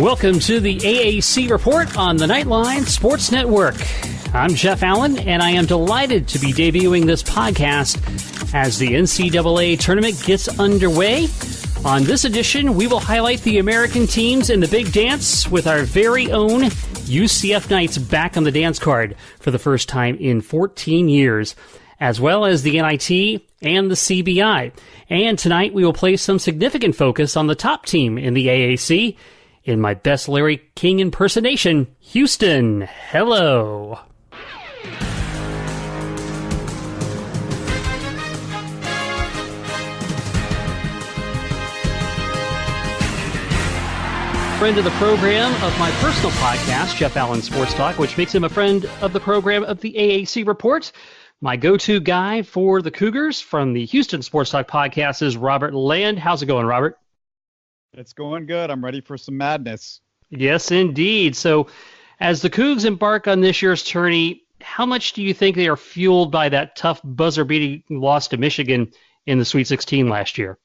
Welcome to the AAC Report on the Nightline Sports Network. I'm Jeff Allen, and I am delighted to be debuting this podcast as the NCAA tournament gets underway. On this edition, we will highlight the American teams in the big dance with our very own UCF Knights back on the dance card for the first time in 14 years, as well as the NIT and the CBI. And tonight we will place some significant focus on the top team in the AAC. In my best Larry King impersonation, Houston, hello. Friend of the program of my personal podcast, Jeff Allen Sports Talk, which makes him a friend of the program of the AAC Report. My go-to guy for the Cougars from the Houston Sports Talk podcast is Robert Land. How's it going, Robert? It's going good. I'm ready for some madness. Yes, indeed. So as the Cougs embark on this year's tourney, how much do you think they are fueled by that tough buzzer-beating loss to Michigan in the Sweet 16 last year?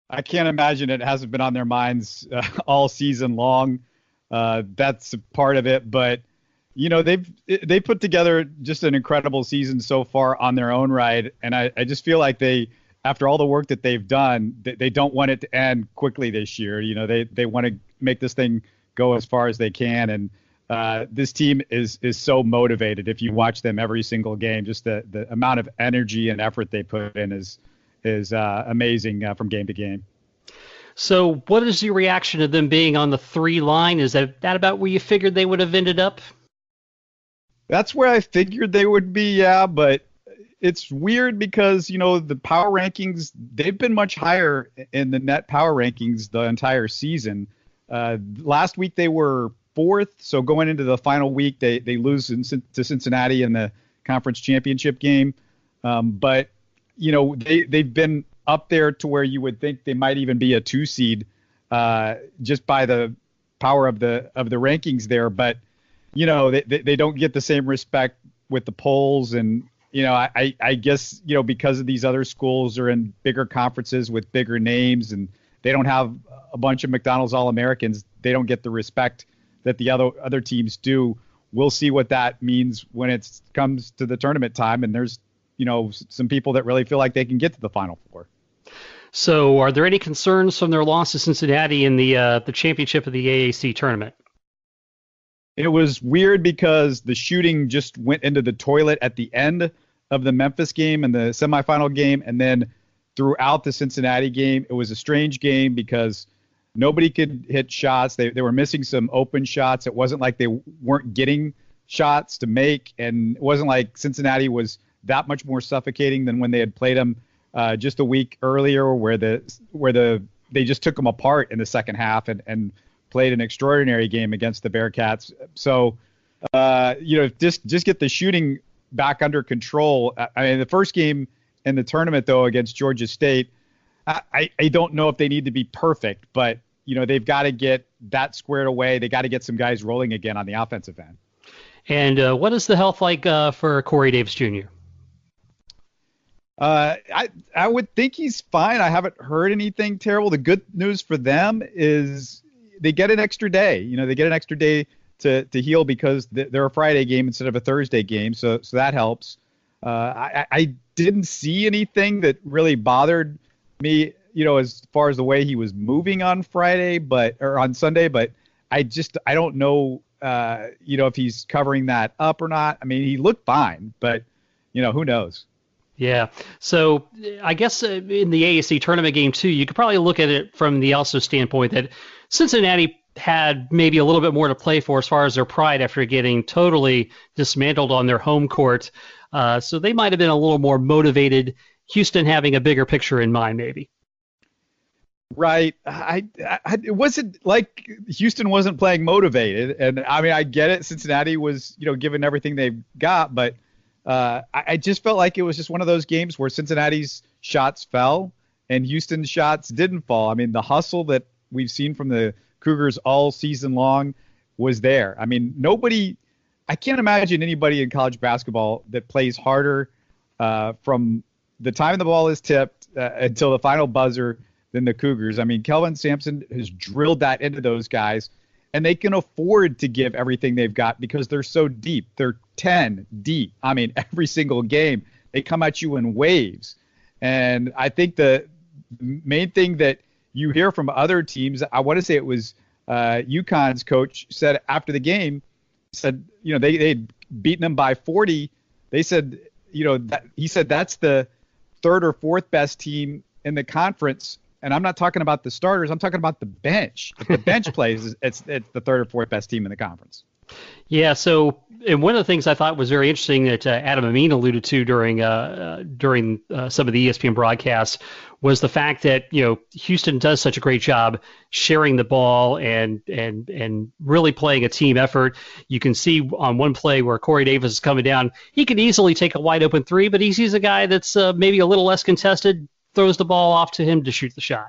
I can't imagine it hasn't been on their minds all season long. That's part of it. But, you know, they put together just an incredible season so far on their own right. And I just feel like after all the work that they've done, they don't want it to end quickly this year. You know, they want to make this thing go as far as they can. And this team is so motivated. If you watch them every single game, just the amount of energy and effort they put in is amazing from game to game. So what is your reaction to them being on the 3 line? Is that about where you figured they would have ended up? That's where I figured they would be, yeah, but it's weird because, you know, the power rankings, they've been much higher in the net power rankings the entire season. Last week they were 4th, so going into the final week, they lose to Cincinnati in the conference championship game. But, you know, they've been up there to where you would think they might even be a 2 seed just by the power of the rankings there. But, you know, they don't get the same respect with the polls. And, you know, I guess, you know, because of these other schools are in bigger conferences with bigger names and they don't have a bunch of McDonald's All-Americans, they don't get the respect that the other teams do. We'll see what that means when it comes to the tournament time. And there's, you know, some people that really feel like they can get to the Final Four. So are there any concerns from their loss to Cincinnati in the championship of the AAC tournament? It was weird because the shooting just went into the toilet at the end of the Memphis game and the semifinal game. And then throughout the Cincinnati game, it was a strange game because nobody could hit shots. They were missing some open shots. It wasn't like they weren't getting shots to make. And it wasn't like Cincinnati was that much more suffocating than when they had played them just a week earlier, where they just took them apart in the second half and played an extraordinary game against the Bearcats. So, you know, just get the shooting back under control. I mean, the first game in the tournament, though, against Georgia State, I don't know if they need to be perfect, but, you know, they've got to get that squared away. They got to get some guys rolling again on the offensive end. And what is the health like for Corey Davis Jr.? I would think he's fine. I haven't heard anything terrible. The good news for them is they get an extra day. You know, they get an extra day to heal because they're a Friday game instead of a Thursday game. So that helps. I didn't see anything that really bothered me, you know, as far as the way he was moving on on Sunday, but I don't know, you know, if he's covering that up or not. I mean, he looked fine, but, you know, who knows? Yeah. So I guess in the AAC tournament game, too, you could probably look at it from the also standpoint that Cincinnati had maybe a little bit more to play for as far as their pride after getting totally dismantled on their home court. So they might have been a little more motivated, Houston having a bigger picture in mind, maybe. Right. It wasn't like Houston wasn't playing motivated. And I mean, I get it. Cincinnati was, you know, given everything they've got, but I just felt like it was just one of those games where Cincinnati's shots fell and Houston's shots didn't fall. I mean, the hustle that we've seen from the Cougars all season long was there. I mean, I can't imagine anybody in college basketball that plays harder from the time the ball is tipped until the final buzzer than the Cougars. I mean, Kelvin Sampson has drilled that into those guys, and they can afford to give everything they've got because they're so deep. They're 10 deep. I mean, every single game, they come at you in waves. And I think the main thing that you hear from other teams, I want to say it was UConn's coach said after the game, said, they'd beaten them by 40. They said, he said that's the third or fourth best team in the conference. And I'm not talking about the starters. I'm talking about the bench. If the bench plays, it's the third or fourth best team in the conference. Yeah. So, and one of the things I thought was very interesting that Adam Amin alluded to during some of the ESPN broadcasts was the fact that Houston does such a great job sharing the ball and really playing a team effort. You can see on one play where Corey Davis is coming down, he can easily take a wide open three, but he sees a guy that's maybe a little less contested, throws the ball off to him to shoot the shot.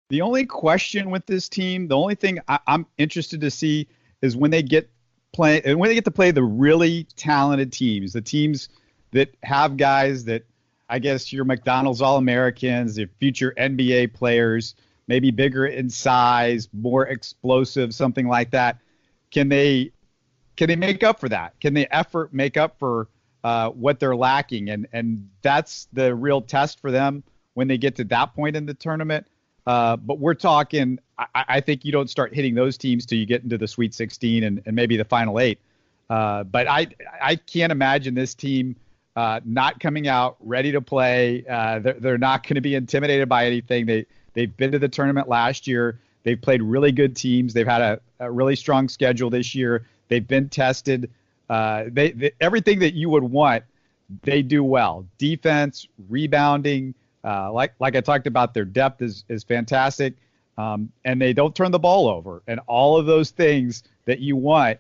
The only question with this team, the only thing I'm interested to see is when they get to play the really talented teams, the teams that have guys that I guess your McDonald's All-Americans, your future NBA players, maybe bigger in size, more explosive, something like that. Can they make up for that? Can the effort make up for what they're lacking? And that's the real test for them when they get to that point in the tournament. But we're talking, I think you don't start hitting those teams till you get into the Sweet 16 and maybe the Final 8. But I can't imagine this team not coming out ready to play. They're not going to be intimidated by anything. They've been to the tournament last year. They've played really good teams. They've had a really strong schedule this year. They've been tested. Everything that you would want, they do well. Defense, rebounding. Like I talked about, their depth is fantastic, and they don't turn the ball over. And all of those things that you want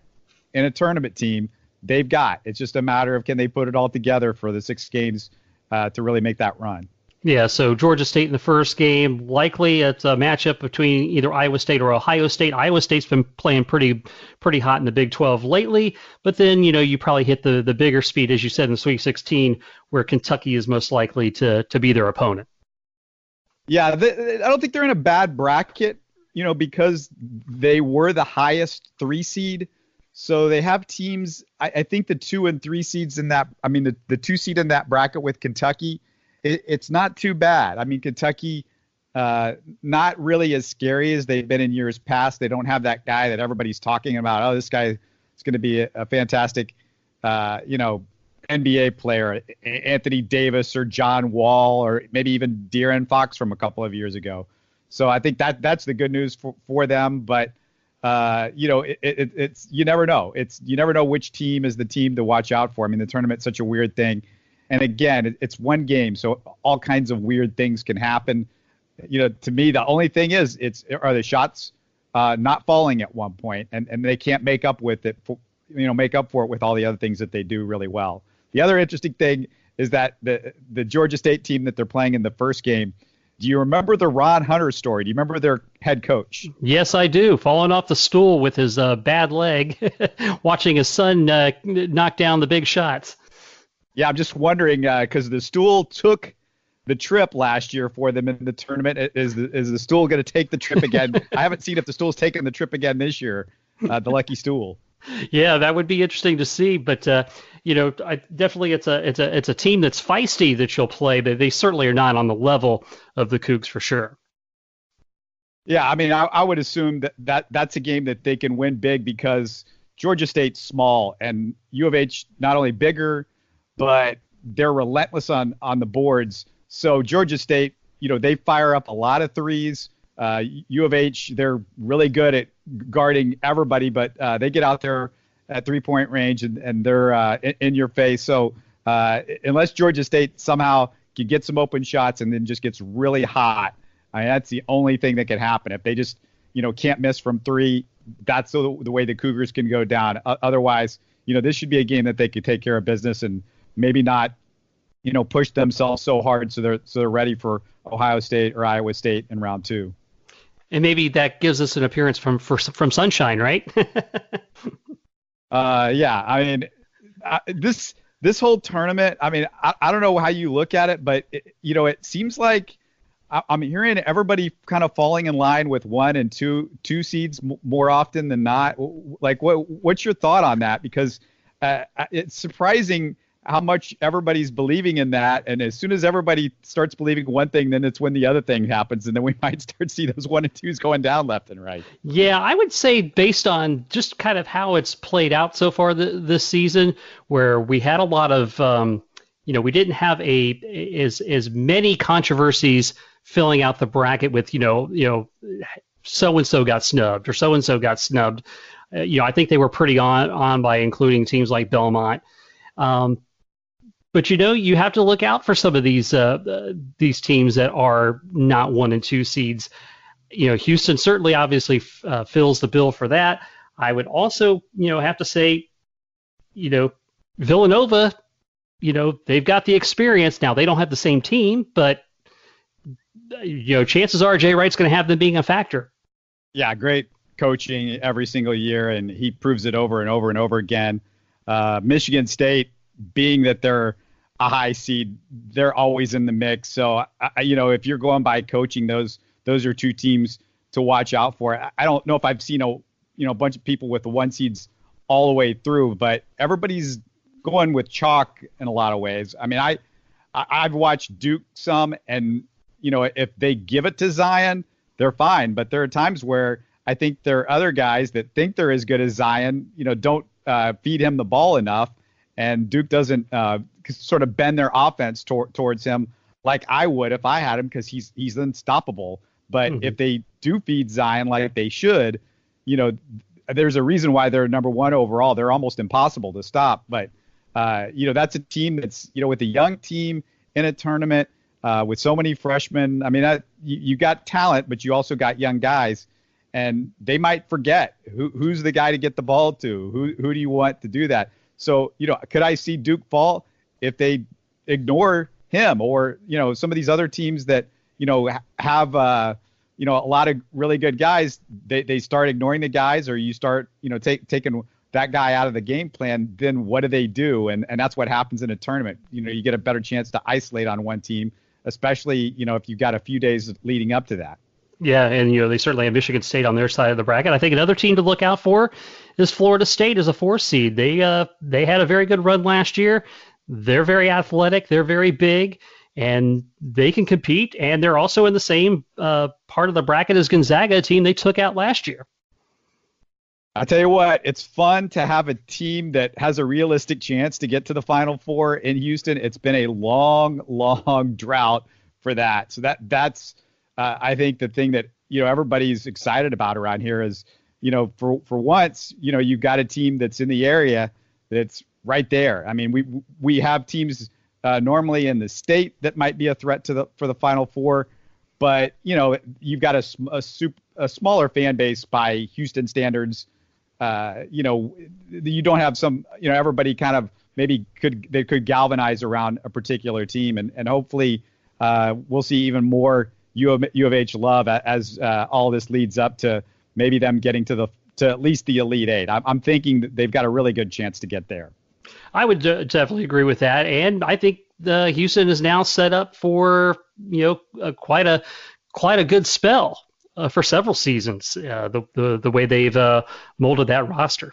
in a tournament team, they've got. It's just a matter of can they put it all together for the 6 games to really make that run. Yeah, so Georgia State in the first game, likely it's a matchup between either Iowa State or Ohio State. Iowa State's been playing pretty hot in the Big 12 lately, but then, you probably hit the bigger speed, as you said, in the Sweet 16, where Kentucky is most likely to be their opponent. Yeah, I don't think they're in a bad bracket, because they were the highest 3 seed. So they have teams, I think the 2 and 3 seeds in that, the 2 seed in that bracket with Kentucky, it's not too bad. Kentucky, not really as scary as they've been in years past. They don't have that guy that everybody's talking about. Oh, this guy is going to be a fantastic, NBA player, Anthony Davis or John Wall, or maybe even De'Aaron Fox from a couple of years ago. So I think that's the good news for them. But it's you never know. You never know which team is the team to watch out for. The tournament's such a weird thing. And again, it's one game, so all kinds of weird things can happen. To me, the only thing is, are the shots not falling at one point, and they can't make up for it with all the other things that they do really well. The other interesting thing is that the Georgia State team that they're playing in the first game. Do you remember the Ron Hunter story? Do you remember their head coach? Yes, I do. Falling off the stool with his bad leg, watching his son knock down the big shots. Yeah, I'm just wondering because the stool took the trip last year for them in the tournament. Is the stool going to take the trip again? I haven't seen if the stool's taken the trip again this year. The lucky stool. Yeah, that would be interesting to see. But definitely it's a team that's feisty that you'll play. But they certainly are not on the level of the Cougs for sure. Yeah, I would assume that's a game that they can win big because Georgia State's small and U of H not only bigger, but they're relentless on the boards. So Georgia State, they fire up a lot of threes. U of H, they're really good at guarding everybody, but they get out there at 3-point range and they're in your face. So unless Georgia State somehow can get some open shots and then just gets really hot, that's the only thing that can happen. If they just, can't miss from 3, that's the way the Cougars can go down. Otherwise, this should be a game that they could take care of business and maybe not, push themselves so hard so they're ready for Ohio State or Iowa State in round 2. And maybe that gives us an appearance from Sunshine, right? Yeah. This this whole tournament, I mean, I don't know how you look at it, but it seems like I'm hearing everybody kind of falling in line with one and two seeds more often than not. Like, what's your thought on that? Because it's surprising how much everybody's believing in that, and as soon as everybody starts believing one thing, then it's when the other thing happens, and then we might start to see those 1 and 2s going down left and right. Yeah, I would say based on just kind of how it's played out so far this season, where we had a lot of, we didn't have as many controversies filling out the bracket with, so and so got snubbed or so and so got snubbed. I think they were pretty on by including teams like Belmont. But you have to look out for some of these teams that are not 1 and 2 seeds. Houston certainly obviously fills the bill for that. I would also have to say, Villanova, they've got the experience. Now they don't have the same team, but chances are Jay Wright's going to have them being a factor. Yeah, great coaching every single year, and he proves it over and over and over again. Michigan State, being that they're a high seed, they're always in the mix. So, if you're going by coaching, those are two teams to watch out for. I don't know if I've seen a bunch of people with the 1 seeds all the way through, but everybody's going with chalk in a lot of ways. I mean, I've watched Duke some, and if they give it to Zion, they're fine. But there are times where I think there are other guys that think they're as good as Zion, don't feed him the ball enough. And Duke doesn't sort of bend their offense towards him like I would if I had him, because he's unstoppable. But if they do feed Zion like they should, there's a reason why they're number 1 overall. They're almost impossible to stop. But, that's a team that's, with a young team in a tournament with so many freshmen. I mean, you got talent, but you also got young guys. And they might forget who's the guy to get the ball to. Who do you want to do that? So, could I see Duke fall if they ignore him, or, some of these other teams that, have, a lot of really good guys, they start ignoring the guys, or you start, taking that guy out of the game plan, then what do? And that's what happens in a tournament. You get a better chance to isolate on one team, especially, if you've got a few days leading up to that. Yeah, and they certainly have Michigan State on their side of the bracket. I think another team to look out for is Florida State as a 4 seed. They had a very good run last year. They're very athletic. They're very big, and they can compete. And they're also in the same part of the bracket as Gonzaga, a team they took out last year. I tell you what, it's fun to have a team that has a realistic chance to get to the Final Four in Houston. It's been a long, long drought for that. So that's I think the thing that, everybody's excited about around here is, for once, you've got a team that's in the area that's right there. I mean, we have teams normally in the state that might be a threat for the Final Four, but, you've got a smaller fan base by Houston standards. You don't have some, everybody kind of maybe could galvanize around a particular team, and hopefully we'll see even more U of H love as all this leads up to maybe them getting to at least the Elite Eight. I'm thinking that they've got a really good chance to get there. I would definitely agree with that, and I think Houston is now set up for quite a good spell for several seasons. The way they've molded that roster.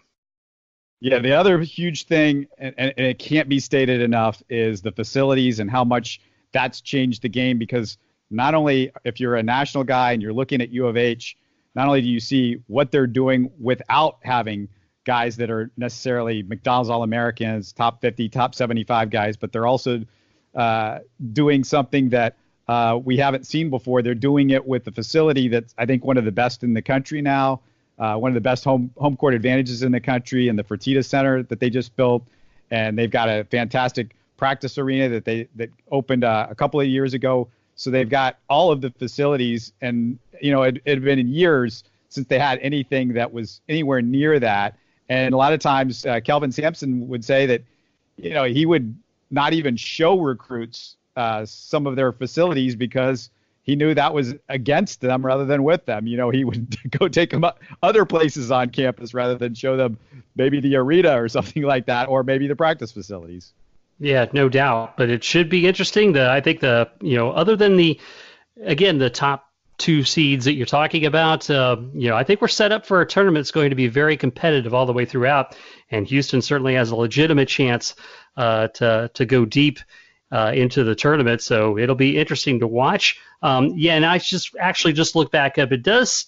Yeah, the other huge thing, and it can't be stated enough, is the facilities and how much that's changed the game, because not only if you're a national guy and you're looking at U of H, not only do you see what they're doing without having guys that are necessarily McDonald's All-Americans, top 50, top 75 guys, but they're also doing something that we haven't seen before. They're doing it with the facility that's, I think, one of the best in the country now, one of the best home court advantages in the country, and the Fertitta Center that they just built. And they've got a fantastic practice arena that opened a couple of years ago. So they've got all of the facilities, and, it had been years since they had anything that was anywhere near that. And a lot of times Kelvin Sampson would say that, he would not even show recruits some of their facilities because he knew that was against them rather than with them. He would go take them other places on campus rather than show them maybe the arena or something like that, or maybe the practice facilities. Yeah, no doubt. But it should be interesting. I think other than the top two seeds that you're talking about, I think we're set up for a tournament that's going to be very competitive all the way throughout. And Houston certainly has a legitimate chance to go deep into the tournament. So it'll be interesting to watch. And I just looked back up. It does.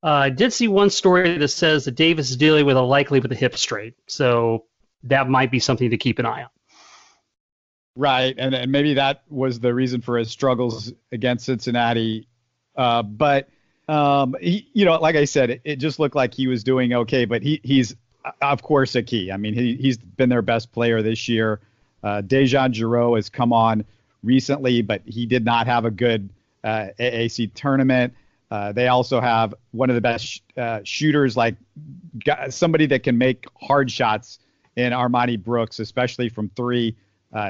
I did see one story that says that Davis is dealing with a hip strain. So that might be something to keep an eye on. Right, and maybe that was the reason for his struggles against Cincinnati. But like I said, it just looked like he was doing okay. But he's of course a key. I mean, he's been their best player this year. Dejan Giroux has come on recently, but he did not have a good AAC tournament. They also have one of the best shooters, like somebody that can make hard shots in Armani Brooks, especially from three.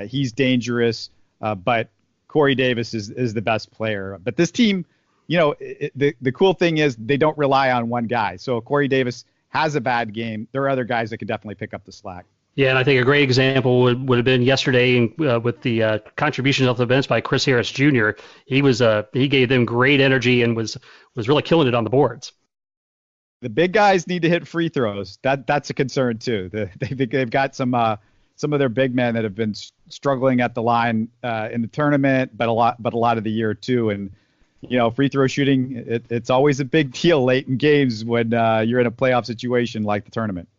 He's dangerous, but Corey Davis is the best player. But this team, the cool thing is they don't rely on one guy. So if Corey Davis has a bad game, there are other guys that could definitely pick up the slack. Yeah, and I think a great example would have been yesterday with the contributions off the bench by Chris Harris Jr. He gave them great energy and was really killing it on the boards. The big guys need to hit free throws. That's a concern too. They've got some of their big men that have been struggling at the line in the tournament, but a lot of the year too. And free throw shooting, it's always a big deal late in games when you're in a playoff situation like the tournament.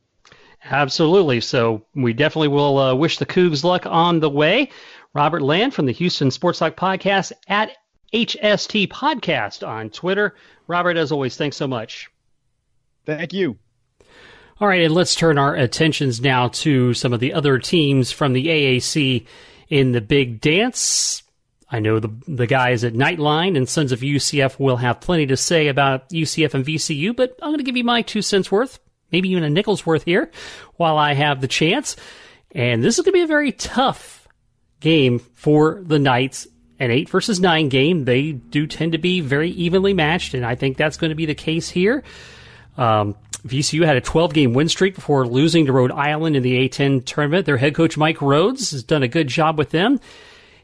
Absolutely. So we definitely will wish the Cougs luck on the way. Robert Land from the Houston Sports Talk Podcast at HST Podcast on Twitter. Robert, as always, thanks so much. Thank you. All right, and let's turn our attentions now to some of the other teams from the AAC in the Big Dance. I know the guys at Nightline and Sons of UCF will have plenty to say about UCF and VCU, but I'm going to give you my 2 cents worth, maybe even a nickel's worth here, while I have the chance. And this is going to be a very tough game for the Knights. An 8 versus 9 game. They do tend to be very evenly matched, and I think that's going to be the case here. VCU had a 12-game win streak before losing to Rhode Island in the A10 tournament. Their head coach, Mike Rhodes, has done a good job with them.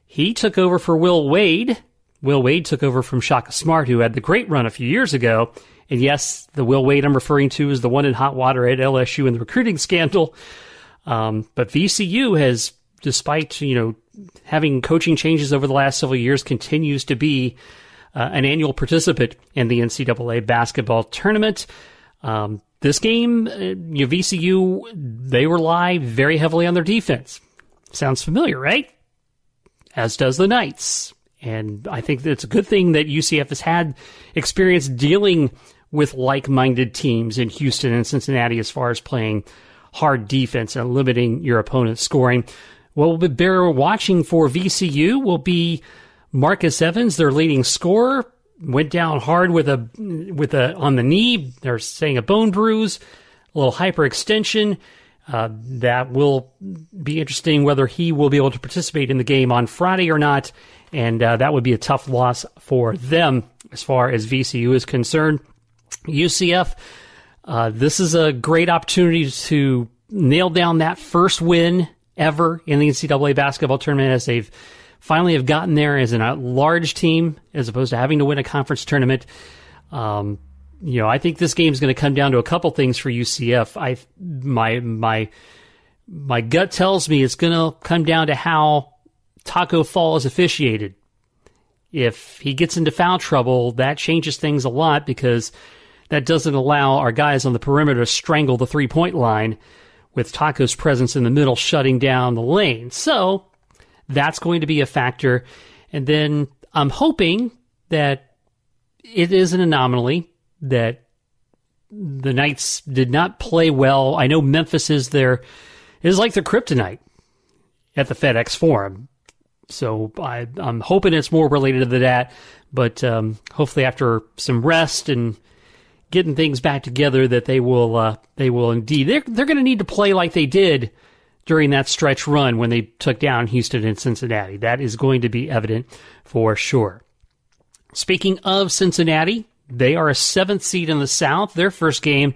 He took over for Will Wade. Will Wade took over from Shaka Smart, who had the great run a few years ago. And yes, the Will Wade I'm referring to is the one in hot water at LSU in the recruiting scandal. But VCU has, despite having coaching changes over the last several years, continues to be an annual participant in the NCAA basketball tournament. This game, VCU, they rely very heavily on their defense. Sounds familiar, right? As does the Knights. And I think that it's a good thing that UCF has had experience dealing with like-minded teams in Houston and Cincinnati as far as playing hard defense and limiting your opponent's scoring. What will bear watching for VCU will be Marcus Evans, their leading scorer, went down hard with a on the knee. They're saying a bone bruise, a little hyperextension. That will be interesting whether he will be able to participate in the game on Friday or not, and that would be a tough loss for them as far as VCU is concerned. UCF, this is a great opportunity to nail down that first win ever in the NCAA basketball tournament, as they've finally have gotten there as a large team as opposed to having to win a conference tournament. I think this game is going to come down to a couple things for UCF. My gut tells me it's going to come down to how Taco Fall is officiated. If he gets into foul trouble, that changes things a lot because that doesn't allow our guys on the perimeter to strangle the three-point line with Taco's presence in the middle shutting down the lane. So that's going to be a factor. And then I'm hoping that it is an anomaly that the Knights did not play well. I know Memphis is like their kryptonite at the FedEx Forum. So I'm hoping it's more related to that. But hopefully after some rest and getting things back together, that they will indeed. They're going to need to play like they did during that stretch run when they took down Houston and Cincinnati. That is going to be evident for sure. Speaking of Cincinnati, they are a 7th seed in the South. Their first game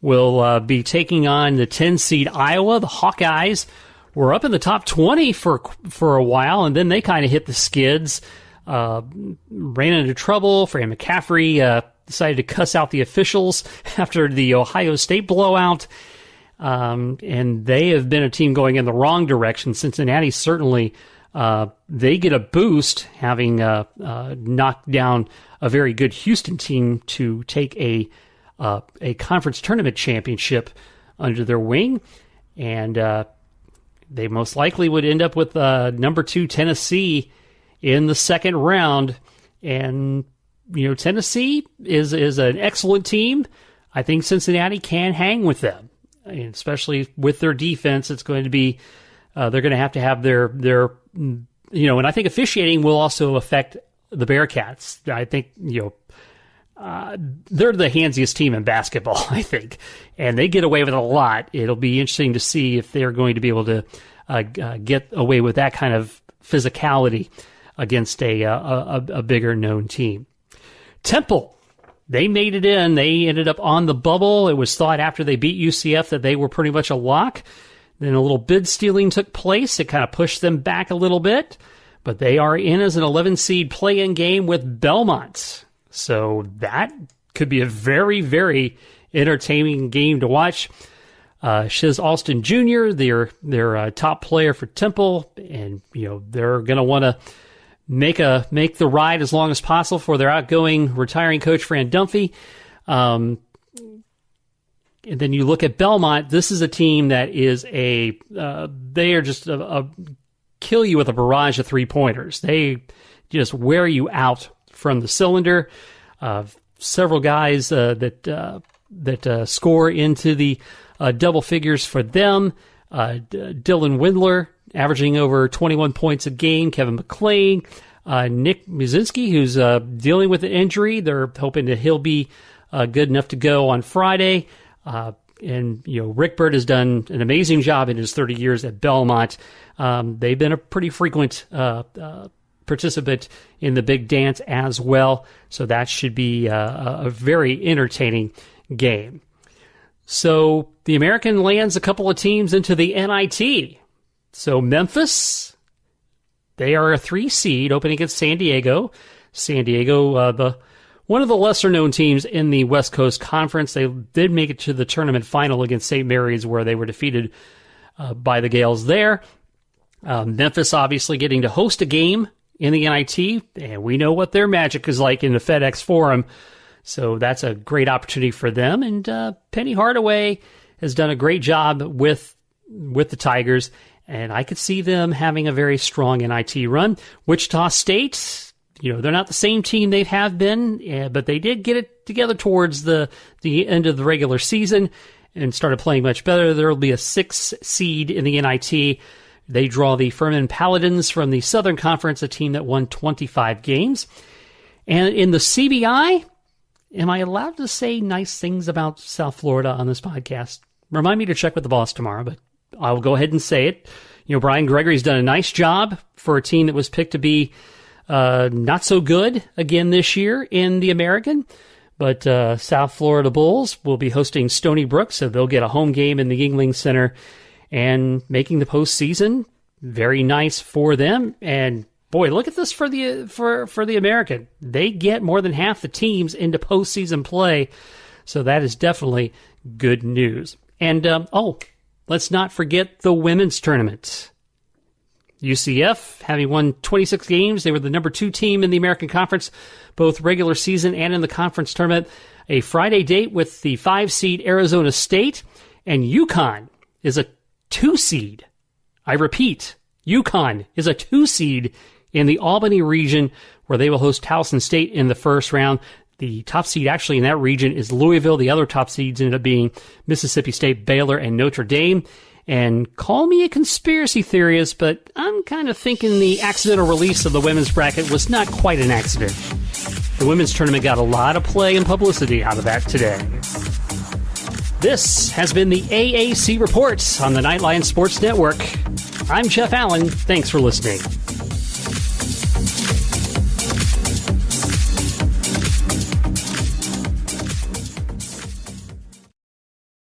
will be taking on the 10 seed Iowa. The Hawkeyes were up in the top 20 for a while, and then they kind of hit the skids, ran into trouble. Fran McCaffrey decided to cuss out the officials after the Ohio State blowout, and they have been a team going in the wrong direction. Cincinnati certainly, they get a boost having knocked down a very good Houston team to take a conference tournament championship under their wing, and they most likely would end up with number 2 Tennessee in the second round. And Tennessee is an excellent team. I think Cincinnati can hang with them, and especially with their defense. It's going to be they're going to have their and I think officiating will also affect the Bearcats. I think they're the handsiest team in basketball, I think, and they get away with a lot. It'll be interesting to see if they're going to be able to get away with that kind of physicality against a bigger known team. Temple, they made it in. They ended up on the bubble. It was thought after they beat UCF that they were pretty much a lock. Then a little bid stealing took place. It kind of pushed them back a little bit, but they are in as an 11 seed play-in game with Belmont. So that could be a very, very entertaining game to watch. Shiz Alston Jr., their top player for Temple, and they're going to want to make the ride as long as possible for their outgoing retiring coach Fran Dunphy. And then you look at Belmont. This is a team that is they are just a kill you with a barrage of 3-pointers. They just wear you out from the cylinder. Several guys that score into the double figures for them. Dylan Windler averaging over 21 points a game. Kevin McClain, Nick Muzinski, who's dealing with an injury. They're hoping that he'll be good enough to go on Friday. And Rick Byrd has done an amazing job in his 30 years at Belmont. They've been a pretty frequent participant in the big dance as well, so that should be a very entertaining game. So the American lands a couple of teams into the NIT. So Memphis, they are a 3 seed opening against San Diego. San Diego, one of the lesser-known teams in the West Coast Conference. They did make it to the tournament final against St. Mary's, where they were defeated by the Gales there. Memphis obviously getting to host a game in the NIT, and we know what their magic is like in the FedEx Forum, so that's a great opportunity for them. And Penny Hardaway has done a great job with the Tigers, and I could see them having a very strong NIT run. Wichita State, they're not the same team they have been, but they did get it together towards the end of the regular season and started playing much better. There will be a 6 seed in the NIT. They draw the Furman Paladins from the Southern Conference, a team that won 25 games. And in the CBI, am I allowed to say nice things about South Florida on this podcast? Remind me to check with the boss tomorrow, but I'll go ahead and say it. Brian Gregory's done a nice job for a team that was picked to be not so good again this year in the American. But South Florida Bulls will be hosting Stony Brook, so they'll get a home game in the Yuengling Center and making the postseason. Very nice for them. And boy, look at this for the American. They get more than half the teams into postseason play, so that is definitely good news. And let's not forget the women's tournament. UCF, having won 26 games, they were the number 2 team in the American Conference, both regular season and in the conference tournament. A Friday date with the 5 seed Arizona State, and UConn is a 2 seed. I repeat, UConn is a 2 seed in the Albany region, where they will host Towson State in the first round. The top seed actually in that region is Louisville. The other top seeds ended up being Mississippi State, Baylor, and Notre Dame. And call me a conspiracy theorist, but I'm kind of thinking the accidental release of the women's bracket was not quite an accident. The women's tournament got a lot of play and publicity out of that today. This has been the AAC Report on the Nightline Sports Network. I'm Jeff Allen. Thanks for listening.